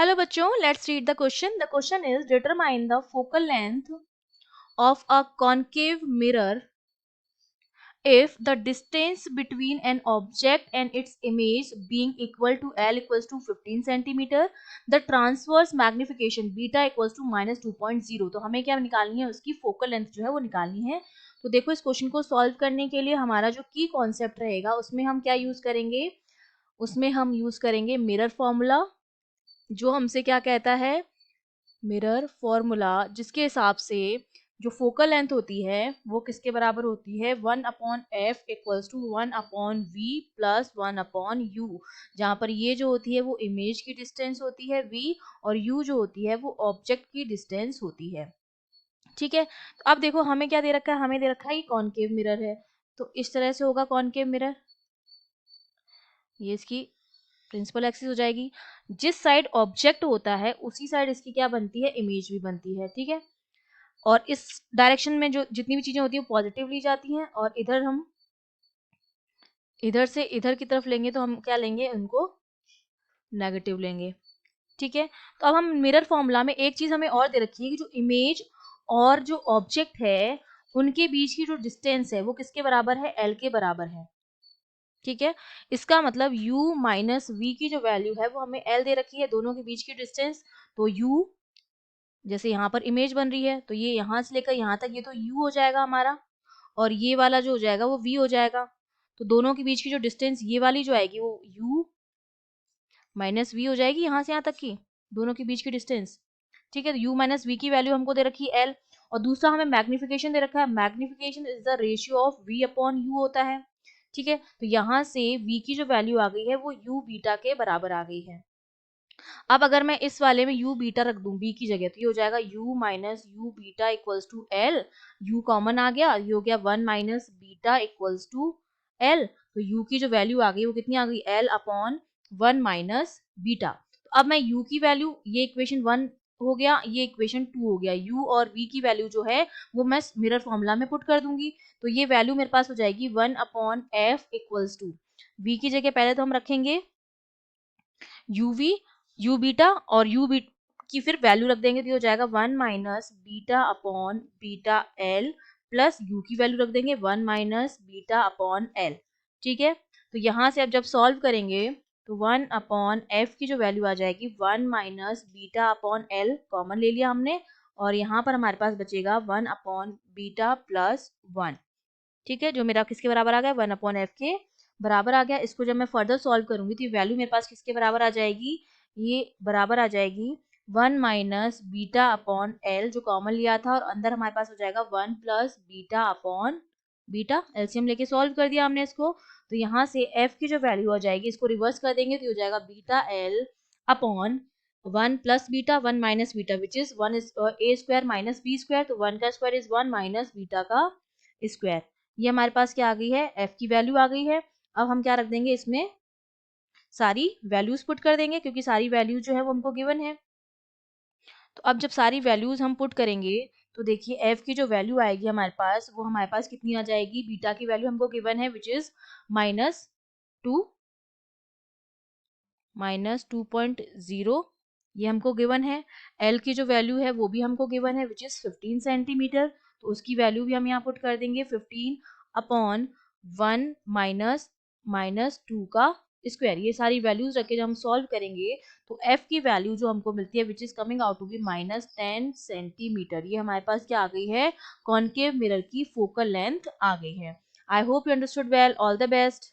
Hello बच्चों, let's read the question. The question is determine the focal length of a concave mirror if the distance between an object and its image being equal to L equals to 15 centimeter, the transverse magnification beta equals to -2.0. तो हमें क्या निकालनी है, उसकी focal length जो है वो निकालनी है. तो देखो, इस क्वेश्चन को सॉल्व करने के लिए हमारा जो की कॉन्सेप्ट रहेगा उसमें हम क्या यूज करेंगे, उसमें हम यूज करेंगे मिरर फॉर्मूला, जो हमसे क्या कहता है, मिरर फॉर्मूला जिसके हिसाब से जो फोकल लेंथ होती है वो किसके बराबर होती है, 1/f equals to 1/v plus 1/u, जहाँ पर ये जो होती है वो इमेज की डिस्टेंस होती है v, और u जो होती है वो ऑब्जेक्ट की डिस्टेंस होती है. ठीक है, तो अब देखो हमें क्या दे रखा है, हमें दे रखा है कॉनकेव मिरर है. तो इस तरह से होगा कॉनकेव मिरर, ये इसकी प्रिंसिपल एक्सिस हो जाएगी. जिस साइड ऑब्जेक्ट होता है उसी साइड इसकी क्या बनती है, इमेज भी बनती है. ठीक है, और इस डायरेक्शन में जो जितनी भी चीजें होती है पॉजिटिव ली जाती हैं, और इधर हम इधर से इधर की तरफ लेंगे तो हम क्या लेंगे, उनको नेगेटिव लेंगे. ठीक है, तो अब हम मिरर फॉर्मूला में एक चीज हमें और दे रखी है कि जो इमेज और जो ऑब्जेक्ट है उनके बीच की जो डिस्टेंस है वो किसके बराबर है, एल के बराबर है. ठीक है, इसका मतलब u माइनस वी की जो वैल्यू है वो हमें l दे रखी है, दोनों के बीच की डिस्टेंस. तो u, जैसे यहाँ पर इमेज बन रही है तो ये यहाँ से लेकर यहाँ तक ये तो u हो जाएगा हमारा, और ये वाला जो हो जाएगा वो v हो जाएगा. तो दोनों के बीच की जो डिस्टेंस ये वाली जो आएगी वो u माइनस वी हो जाएगी, यहाँ से यहाँ तक की दोनों के बीच की डिस्टेंस. ठीक है, तो u माइनस वी की वैल्यू हमको दे रखी है l, और दूसरा हमें मैग्निफिकेशन दे रखा है. Magnification is the ratio of v upon u होता है. ठीक है, तो यहाँ से v की जो वैल्यू आ गई है वो u बीटा के बराबर आ गई है. अब अगर मैं इस वाले में u बीटा रख दूं b की जगह, तो ये हो जाएगा u minus u beta equals to l. u common आ गया, ये हो गया 1 minus beta equals to l. तो u की जो वैल्यू आ गई वो कितनी आ गई, l अपॉन 1 माइनस बीटा. तो अब मैं u की वैल्यू, ये इक्वेशन 1 हो गया, ये इक्वेशन 2 हो गया, u और v की वैल्यू जो है वो मैं मिरर फॉर्मूला में पुट कर दूंगी. तो ये वैल्यू मेरे पास हो जाएगी 1 upon F equals to, v की जगह पहले तो हम रखेंगे uv, u बीटा, और u बी की फिर वैल्यू रख देंगे तो ये हो जाएगा 1 minus beta upon beta l, plus u की वैल्यू रख देंगे 1 माइनस बीटा अपॉन l. ठीक है, तो यहाँ से अब जब सॉल्व करेंगे तो 1 अपॉन f की जो वैल्यू आ जाएगी 1 minus beta upon l, common ले लिया हमने, और यहाँ पर हमारे पास बचेगा 1 अपॉन बीटा प्लस 1. ठीक है, जो मेरा किसके बराबर आ गया, 1 अपॉन एफ के बराबर आ गया. इसको जब मैं फर्दर सॉल्व करूंगी तो ये वैल्यू मेरे पास किसके बराबर आ जाएगी, ये बराबर आ जाएगी 1 माइनस बीटा अपॉन एल जो कॉमन लिया था, और अंदर हमारे पास हो जाएगा 1 plus beta upon beta. LCM लेके सॉल्व कर दिया हमने इसको. तो यहाँ से एफ की जो वैल्यू आ जाएगी इसको रिवर्स कर देंगे तो हो जाएगा beta L upon 1 plus beta 1 minus beta which is 1 is A square minus B square. तो 1 का स्क्वायर इज 1 माइनस बीटा का स्क्वायर. ये हमारे पास क्या आ गई है, f की वैल्यू आ गई है. अब हम क्या रख देंगे, इसमें सारी वैल्यूज पुट कर देंगे क्योंकि सारी वैल्यूज जो है वो हमको गिवन है. तो अब जब सारी वैल्यूज हम पुट करेंगे तो देखिए f की जो वैल्यू आएगी हमारे पास वो हमारे पास कितनी आ जाएगी, बीटा की वैल्यू हमको गिवन है विच इज -2.0, ये हमको गिवन है. l की जो वैल्यू है वो भी हमको गिवन है विच इज 15 सेंटीमीटर. तो उसकी वैल्यू भी हम यहाँ पुट कर देंगे 15 अपॉन 1 माइनस माइनस 2 का स्क्वायर. ये सारी वैल्यूज रख के जब हम सॉल्व करेंगे तो f की वैल्यू जो हमको मिलती है which is coming out to be -10 centimetre. ये हमारे पास क्या आ गई है, कॉनकेव मिरर की फोकल लेंथ आ गई है. I hope you understood well. All the best.